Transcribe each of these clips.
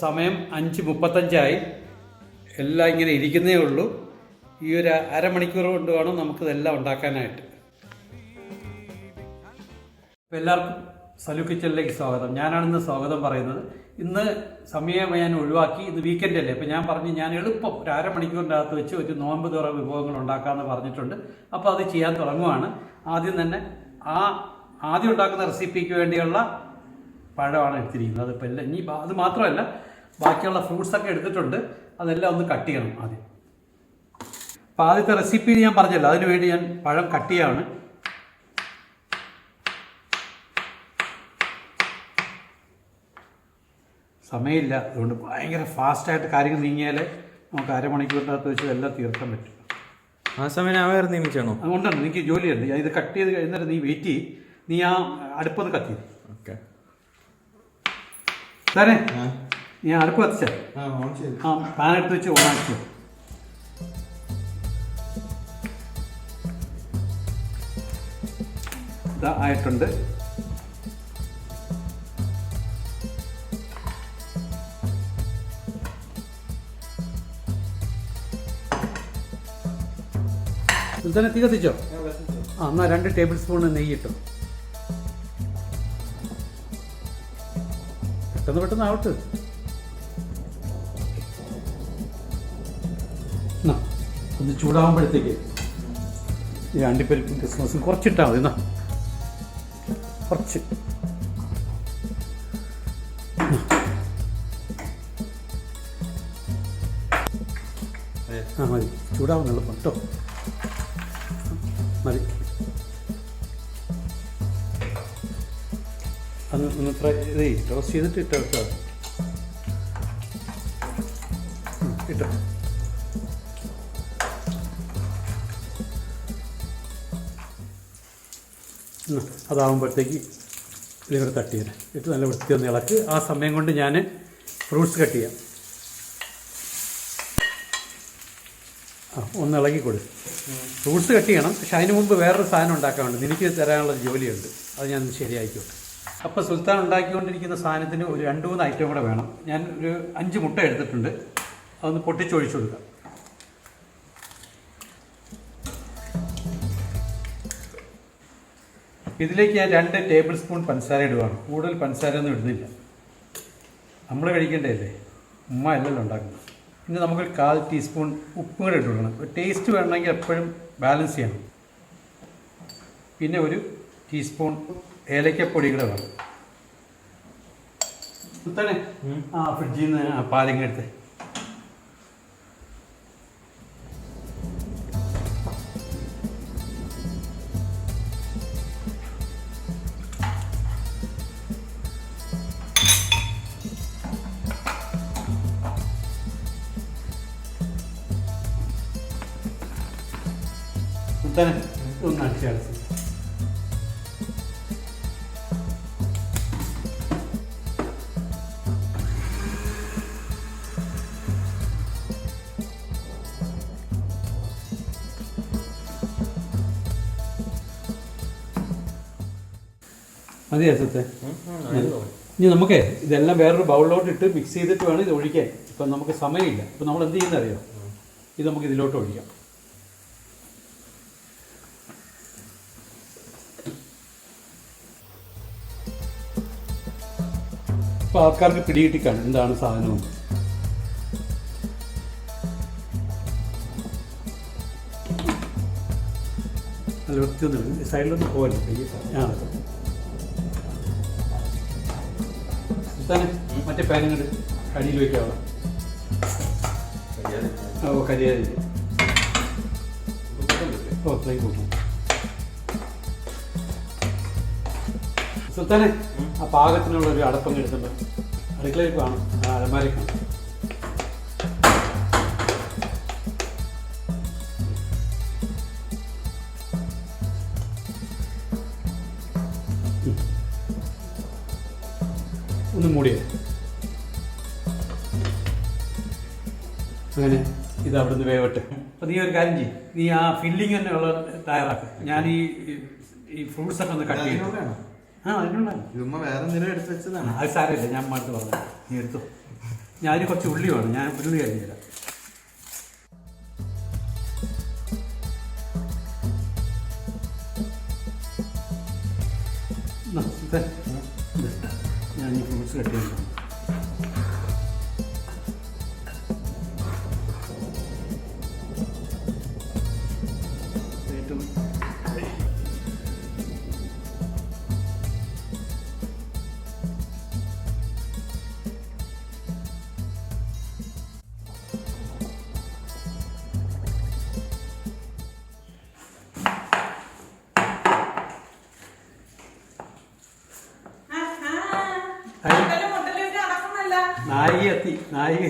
സമയം 5:35 എല്ലാം ഇങ്ങനെ ഇരിക്കുന്നേ ഉള്ളൂ. ഈ ഒരു അരമണിക്കൂർ കൊണ്ട് വേണം നമുക്കിതെല്ലാം ഉണ്ടാക്കാനായിട്ട്. അപ്പോൾ എല്ലാവർക്കും സലു കിച്ചണിലേക്ക് സ്വാഗതം. ഞാനാണിന്ന് സ്വാഗതം പറയുന്നത്. ഇന്ന് സമയം ഞാൻ ഒഴിവാക്കി, ഇത് വീക്കെൻഡ് അല്ലേ. അപ്പോൾ ഞാൻ പറഞ്ഞു ഞാൻ എളുപ്പം ഒരു അരമണിക്കൂറിൻ്റെ അകത്ത് വെച്ച് ഒരു നോമ്പ് തുറ വിഭവങ്ങൾ ഉണ്ടാക്കാമെന്ന് പറഞ്ഞിട്ടുണ്ട്. അപ്പോൾ അത് ചെയ്യാൻ തുടങ്ങുവാണ്. ആദ്യം തന്നെ ആദ്യം ഉണ്ടാക്കുന്ന റെസിപ്പിക്ക് വേണ്ടിയുള്ള പഴമാണ് എടുത്തിരിക്കുന്നത്. അതിപ്പോൾ എല്ലാം ഇനി അത് മാത്രമല്ല, ബാക്കിയുള്ള ഫ്രൂട്ട്സൊക്കെ എടുത്തിട്ടുണ്ട്. അതെല്ലാം ഒന്ന് കട്ട് ചെയ്യണം ആദ്യം. അപ്പോൾ ആദ്യത്തെ റെസിപ്പി ഞാൻ പറഞ്ഞല്ലോ, അതിന് വേണ്ടി ഞാൻ പഴം കട്ട് ചെയ്യാണ്. സമയമില്ല, അതുകൊണ്ട് ഭയങ്കര ഫാസ്റ്റായിട്ട് കാര്യങ്ങൾ നീങ്ങിയാലേ നമുക്ക് അരമണിക്കൂറിൻ്റെ അകത്ത് വെച്ച് എല്ലാം തീർക്കാൻ പറ്റും. ആ സമയം ഞാൻ വേറെ നിയമിച്ചാണോ? അതുകൊണ്ടാണ് എനിക്ക് ജോലിയുണ്ട്. ഞാൻ ഇത് കട്ട് ചെയ്ത് കഴിഞ്ഞാൽ നീ വെയിറ്റ് ചെയ്യും. നീ ആ അടുപ്പത് കത്തി. ഓക്കെ സാറേ, ഞാൻ അടുപ്പ് കത്തിച്ച പാൻ എടുത്ത് വെച്ച് ഓണാക്കിയോ. ഇതാ ആയിട്ടുണ്ട്. തന്നെ തീ കത്തിച്ചോ? എന്നാൽ 2 ടേബിൾ സ്പൂൺ നെയ്യ് ഇട്ടോ. പെട്ടെന്ന് ആവട്ടെ. ഒന്ന് ചൂടാകുമ്പോഴത്തേക്ക് ഈ അണ്ടിപ്പരിപ്പും ക്രിസ്മസും കുറച്ചിട്ടാൽ മതി. എന്നാ കുറച്ച് മതി. ചൂടാവുന്നുള്ള കേട്ടോ, മതി. ഒന്ന് ഫ്രൈ ടോസ്റ്റ് ചെയ്തിട്ട് ഇട്ടോ ഇട്ടോ. അതാകുമ്പോഴത്തേക്ക് ഇതിവിടെ തട്ടി തരാം. ഇട്ട് നല്ല വൃത്തിയൊന്ന് ഇളക്ക്. ആ സമയം കൊണ്ട് ഞാൻ ഫ്രൂട്ട്സ് കട്ട് ചെയ്യാം. ഒന്ന് ഇളകി കൊടു. ഫ്രൂട്ട്സ് കട്ട് ചെയ്യണം. പക്ഷെ അതിന് മുമ്പ് വേറൊരു സാധനം ഉണ്ടാക്കാനുണ്ട്. എനിക്ക് തരാനുള്ള ജോലിയുണ്ട്. അത് ഞാൻ ശരിയായിക്കോട്ടെ. അപ്പോൾ സുൽത്താൻ ഉണ്ടാക്കിക്കൊണ്ടിരിക്കുന്ന സാധനത്തിന് ഒരു 2-3 ഐറ്റം കൂടെ വേണം. ഞാൻ ഒരു 5 മുട്ട എടുത്തിട്ടുണ്ട്. അതൊന്ന് പൊട്ടിച്ചൊഴിച്ചു കൊടുക്കാം. ഇതിലേക്ക് ഞാൻ 2 ടേബിൾ സ്പൂൺ പഞ്ചസാര ഇടുകയാണ്. കൂടുതൽ പഞ്ചസാര ഒന്നും ഇടുന്നില്ല. നമ്മൾ കഴിക്കേണ്ടതല്ലേ, ഉമ്മ അല്ലല്ലോ ഉണ്ടാക്കുന്നത്. പിന്നെ നമുക്ക് 1/4 ടീസ്പൂൺ ഉപ്പും കൂടെ ഇട്ട് കൊടുക്കണം. ടേസ്റ്റ് വേണമെങ്കിൽ എപ്പോഴും ബാലൻസ് ചെയ്യണം. പിന്നെ ഒരു ടീസ്പൂൺ ഏലക്കപ്പൊടി കൂടെ വേണം. തന്നെ ഫ്രിഡ്ജിൽ നിന്ന് പാലിങ്ങനെ എടുത്ത് തന്നെ ഒന്ന് അടിച്ചടച്ച്. മതി രസത്തെ. ഇനി നമുക്ക് ഇതെല്ലാം വേറൊരു ബൗളിലോട്ട് ഇട്ട് മിക്സ് ചെയ്തിട്ട് വേണം ഇത് ഒഴിക്കാൻ. ഇപ്പം നമുക്ക് സമയമില്ല. ഇപ്പം നമ്മൾ എന്ത് ചെയ്യുന്നത് അറിയാം, ഇത് നമുക്ക് ഇതിലോട്ട് ഒഴിക്കാം. ഇപ്പോൾ ആൾക്കാർക്ക് പിടികിട്ടിക്കാണ് എന്താണ് സാധനവും. നല്ല വൃത്തിയൊന്നും സൈഡിലൊന്നും പോകല്ലേ. മറ്റേ പാനിങ്ങോട്ട് കടിയിൽ വയ്ക്കാവുന്ന കരിയാതില്ല. ഫ്ലൈ കൊടുക്കും. സുൽത്താനെ, ആ പാകത്തിനുള്ള ഒരു അടപ്പം എടുത്തിട്ട് അടുക്കളയിൽ കാണും, അലമാരയിൽ കാണും. ഒന്ന് മൂടിയത്. അങ്ങനെ ഇത് അവിടെ നിന്ന് വേവട്ടെ. അപ്പോൾ നീ ഒരു കാര്യം ചെയ്യും, നീ ആ ഫില്ലിങ് തന്നെ ഉള്ള തയ്യാറാക്കുക. ഞാൻ ഈ ഫ്രൂട്ട്സൊക്കെ ഒന്ന് കട്ട് ചെയ്യും. അതിനുള്ള വേറെ എന്തെങ്കിലും എടുത്ത് വെച്ചതാണ്. അത് സാരമില്ല, ഞാൻ മടുത്ത് പറഞ്ഞു. നീ എടുത്തു. ഞാൻ കുറച്ച് ഉള്ളി വേണം, ഞാൻ ഉള്ളി അരിഞ്ഞുതരാം. ഞാൻ ഈ ഫ്രൂട്ട്സ് കട്ട് ചെയ്യാൻ നായിക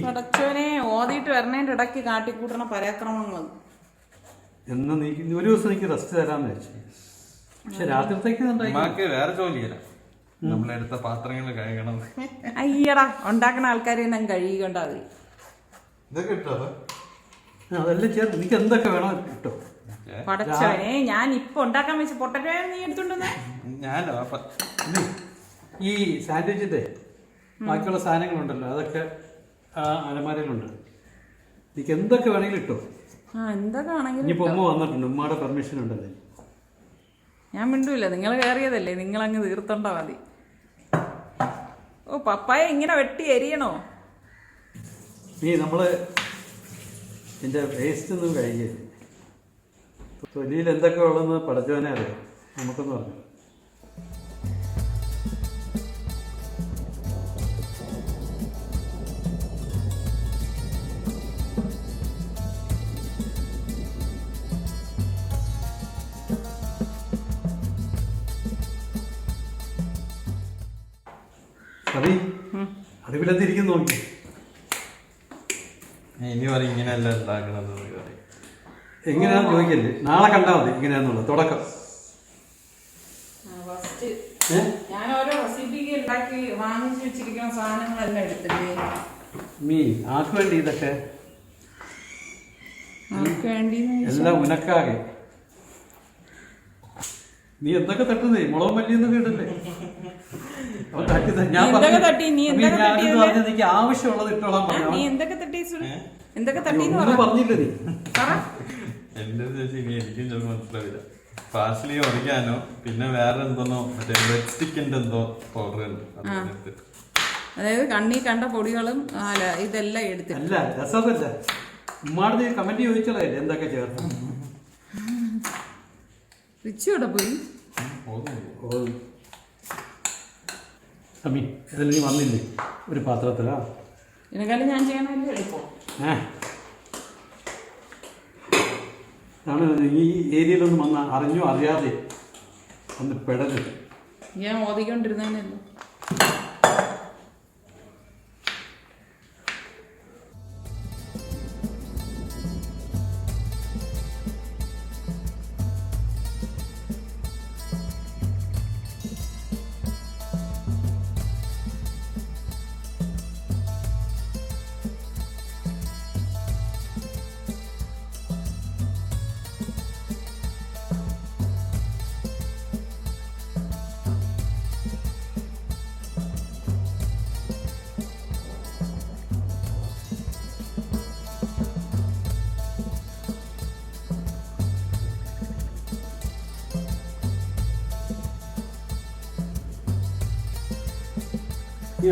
പടച്ചോനെ ഓതിയിട്ട് വരണേന്റെ ഇടയ്ക്ക് കാട്ടിക്കൂട്ടണ പരാക്രമങ്ങൾ എന്ന് നീ ഒരു ദിവസം എനിക്ക് റെസ്റ്റ് തരാന്ന് വെച്ചു. പക്ഷെ രാത്രിത്തേക്ക് വേറെ ജോലിയല്ല, നമ്മളെടുത്ത പാത്രങ്ങൾ കഴുകണം. അയ്യടാ, ഉണ്ടാക്കണ ആൾക്കാരെ ഞാൻ കഴുകിക്കൊണ്ടാ മതി. അതെല്ലാം ചേർത്ത് എനിക്ക് എന്തൊക്കെ വേണോ കിട്ടോ. പടച്ചോനെ, ഞാൻ ഇപ്പൊ ഉണ്ടാക്കാൻ വെച്ച പൊട്ടറ്റോ നീ എടുത്തോണ്ടെന്നേ. ഈ സാൻഡ്വിച്ചിന്റെ ബാക്കിയുള്ള സാധനങ്ങളുണ്ടല്ലോ, അതൊക്കെ ആ അലമാരയിലുണ്ട്. എനിക്ക് എന്തൊക്കെ വേണമെങ്കിലും ഇട്ടോ. എന്തൊക്കെ ആണെങ്കിലും ഇനിയിപ്പോ ഉമ്മ വന്നിട്ടുണ്ട്, ഉമ്മയുടെ പെർമിഷൻ ഉണ്ടല്ലേ. ഞാൻ മിണ്ടൂല, നിങ്ങൾ കയറിയതല്ലേ, നിങ്ങൾ അങ്ങ് തീർത്തോണ്ടാ മതി. ഓ, പപ്പായ ഇങ്ങനെ വെട്ടി എരിയണോ? നമ്മള് എന്റെ വേസ്റ്റ് ഒന്നും കഴിയല്ലേ. തൊലിയിൽ എന്തൊക്കെ ഉള്ളതെന്ന് പടച്ചവനെ അറിയാം, നമുക്കൊന്നും പറഞ്ഞു. അറിവിലെന്തിരിക്കുന്നു നോക്കി. ഇനി പറയും ഇങ്ങനെയല്ല ഉണ്ടാക്കണത്. എങ്ങനെയാന്ന് ചോദിക്കല്ലേ, നാളെ കണ്ടാ മതി ഇങ്ങനെയാന്നുള്ളത് തുടക്കം. ഞാൻ ഓരോ റെസിപ്പിക്ക് ഉണ്ടാക്കി വാങ്ങിച്ചു വെച്ചിരിക്കുന്ന സാധനങ്ങളെല്ലാം എടുത്തില്ലേ. ആർക്ക് വേണ്ടി ഇതൊക്കെ? വേണ്ടി എല്ലാം ഉനക്കാകെ. നീ എന്തൊക്കെ തട്ടുന്നേ, മുളകും മല്ലിയൊന്നും ഇടല്ലേ. എനിക്ക് ആവശ്യമുള്ളത് ഇട്ടോളാൻ പറഞ്ഞില്ല നീ. എന്റെ ചേച്ചി ഇനി എനിക്കും ചിലപ്പോൾ മനസ്സിലാവില്ല. പാർസലി ഒറിക്കാനോ പിന്നെ വേറെ എന്തോന്നോ മറ്റേ റെഡ് സ്റ്റിക്കിന്റെ എന്തോ പൗഡർ ഉണ്ട്. അതായത് കണ്ണി കണ്ട പൊടികളും ഇതെല്ലാം എടുത്തില്ല. അല്ല രസമല്ല, ഉമ്മാടത് കമന്റ് ചോദിച്ചതല്ലേ എന്തൊക്കെ ചേർത്ത്. റിച്ചിയോടെ പോയി സമി ഇതെല്ലാം നീ വന്നില്ലേ ഒരു പാത്രത്തിലാ. ഇതിനെക്കാളും ഞാൻ ചെയ്യണമല്ലോ എളുപ്പം. ഈ ഏരിയയിലൊന്നും വന്ന അറിഞ്ഞോ അറിയാതെ ഒന്ന് പെടരുത്. ഞാൻ ഓതിക്കൊണ്ടിരുന്നല്ലോ.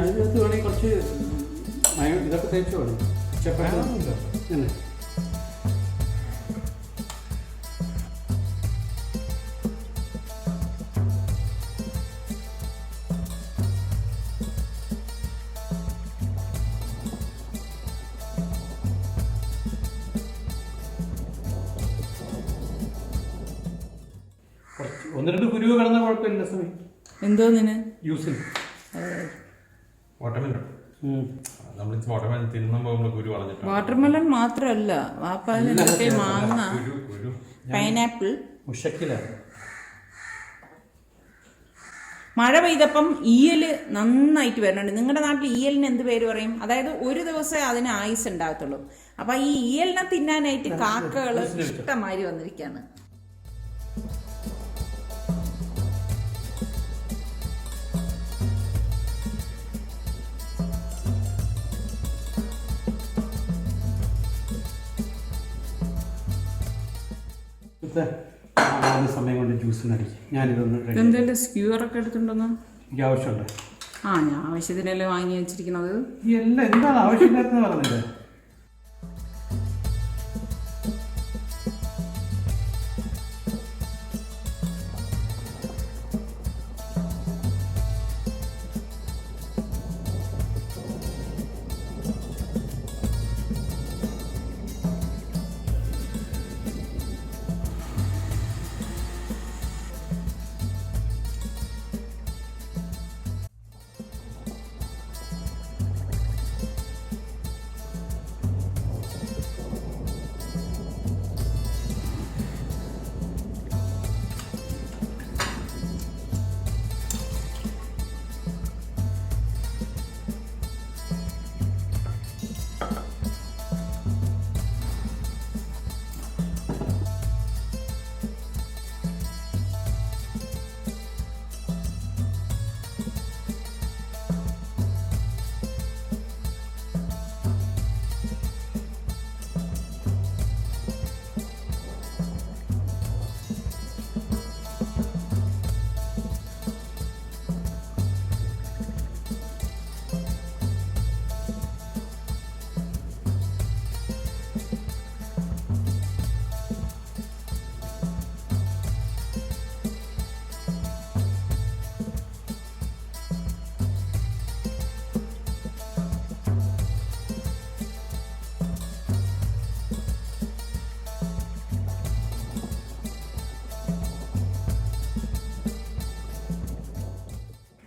അതിനകത്ത് വേണമെങ്കിൽ കുറച്ച് ഇതൊക്കെ തേച്ച് വേണം. ചപ്പാത്തി ഒന്ന് രണ്ട് കുരുവ് കിടന്ന കുഴപ്പമില്ല സമയം. എന്തോ നിന് യൂസിന് വാട്ടർമെലൺ മാത്രമല്ല, വാപ്പാതിനൊക്കെ മാങ്ങ, പൈനാപ്പിൾ. മഴ പെയ്തപ്പം ഈയല് നന്നായിട്ട് വരുന്നുണ്ട്. നിങ്ങളുടെ നാട്ടിൽ ഈയലിന് എന്ത് പേര് പറയും? അതായത് ഒരു ദിവസമേ അതിന് ആയുസ് ഉണ്ടാകത്തുള്ളൂ. അപ്പൊ ഈ ഈയലിനെ തിന്നാനായിട്ട് കാക്കകൾ ഇഷ്ടമാതിരി വന്നിരിക്കാണ്. സമയം കൊണ്ട് ജ്യൂസിനടിക്കും. ഞാനിതൊന്ന് എന്തെങ്കിലും സ്ക്യൂറൊക്കെ എടുത്തിട്ടുണ്ടോന്ന് എനിക്ക് ആവശ്യമുണ്ട്. ഞാൻ ആവശ്യത്തിനല്ലേ വാങ്ങി വെച്ചിരിക്കുന്നത്. എല്ലാം എന്താണ് ആവശ്യമില്ലാത്തെന്ന് പറഞ്ഞത്?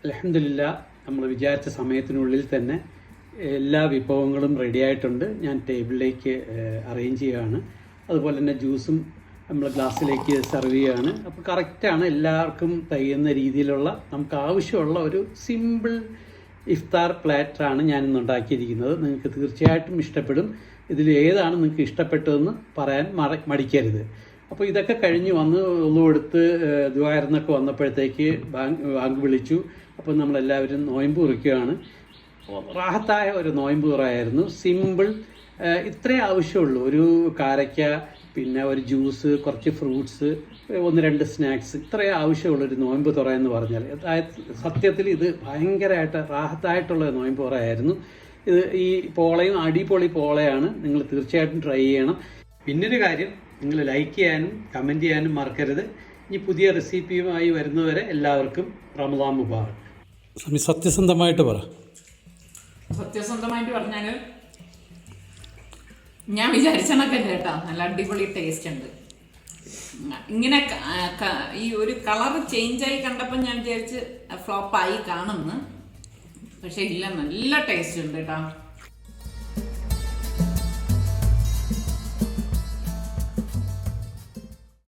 അൽഹംദുലില്ലാ, നമ്മൾ വിചാരിച്ച സമയത്തിനുള്ളിൽ തന്നെ എല്ലാ വിഭവങ്ങളും റെഡി ആയിട്ടുണ്ട്. ഞാൻ ടേബിളിലേക്ക് അറേഞ്ച് ചെയ്യുകയാണ്. അതുപോലെ തന്നെ ജ്യൂസും നമ്മൾ ഗ്ലാസ്സിലേക്ക് സെർവ് ചെയ്യുകയാണ്. അപ്പോൾ കറക്റ്റാണ്, എല്ലാവർക്കും തികയുന്ന രീതിയിലുള്ള നമുക്ക് ആവശ്യമുള്ള ഒരു സിമ്പിൾ ഇഫ്താർ പ്ലാറ്ററാണ് ഞാനിന്ന് ഉണ്ടാക്കിയിരിക്കുന്നത്. നിങ്ങൾക്ക് തീർച്ചയായിട്ടും ഇഷ്ടപ്പെടും. ഇതിൽ ഏതാണ് നിങ്ങൾക്ക് ഇഷ്ടപ്പെട്ടതെന്ന് പറയാൻ മടിക്കരുത്. അപ്പോൾ ഇതൊക്കെ കഴിഞ്ഞ് വന്ന് ഒന്നുകൊടുത്ത് ദുആയിരുന്നൊക്കെ വന്നപ്പോഴത്തേക്ക് ബാങ്ക് വിളിച്ചു. അപ്പോൾ നമ്മളെല്ലാവരും നോയമ്പ് കുറിക്കുകയാണ്. റാഹത്തായ ഒരു നോയമ്പ് തുറയായിരുന്നു. സിമ്പിൾ, ഇത്രേ ആവശ്യമുള്ളൂ. ഒരു കാരയ്ക്ക, പിന്നെ ഒരു ജ്യൂസ്, കുറച്ച് ഫ്രൂട്ട്സ്, 1-2 സ്നാക്സ്, ഇത്രേ ആവശ്യമുള്ളൊരു നോയമ്പ് തുറ എന്ന് പറഞ്ഞാൽ. സത്യത്തിൽ ഇത് ഭയങ്കരമായിട്ട് റാഹത്തായിട്ടുള്ള നോയമ്പ് തുറയായിരുന്നു. ഇത് ഈ പോളയും അടിപൊളി പോളയാണ്. നിങ്ങൾ തീർച്ചയായിട്ടും ട്രൈ ചെയ്യണം. പിന്നൊരു കാര്യം, നിങ്ങൾ ലൈക്ക് ചെയ്യാനും കമൻറ്റ് ചെയ്യാനും മറക്കരുത്. ഇനി പുതിയ റെസിപ്പിയുമായി വരുന്നവരെ എല്ലാവർക്കും റമദാൻ മുബാറക്. സത്യസന്ധമായിട്ട് പറ. സത്യസന്ധമായിട്ട് പറഞ്ഞാൽ ഞാൻ വിചാരിച്ചണക്കല്ല കേട്ടോ, നല്ല അടിപൊളി ടേസ്റ്റ് ഉണ്ട്. ഇങ്ങനെ ഈ ഒരു കളർ ചേഞ്ചായി കണ്ടപ്പോൾ ഞാൻ വിചാരിച്ച് ഫ്ലോപ്പായി കാണുന്നു. പക്ഷെ ഇല്ല, നല്ല ടേസ്റ്റ് ഉണ്ട് കേട്ടോ.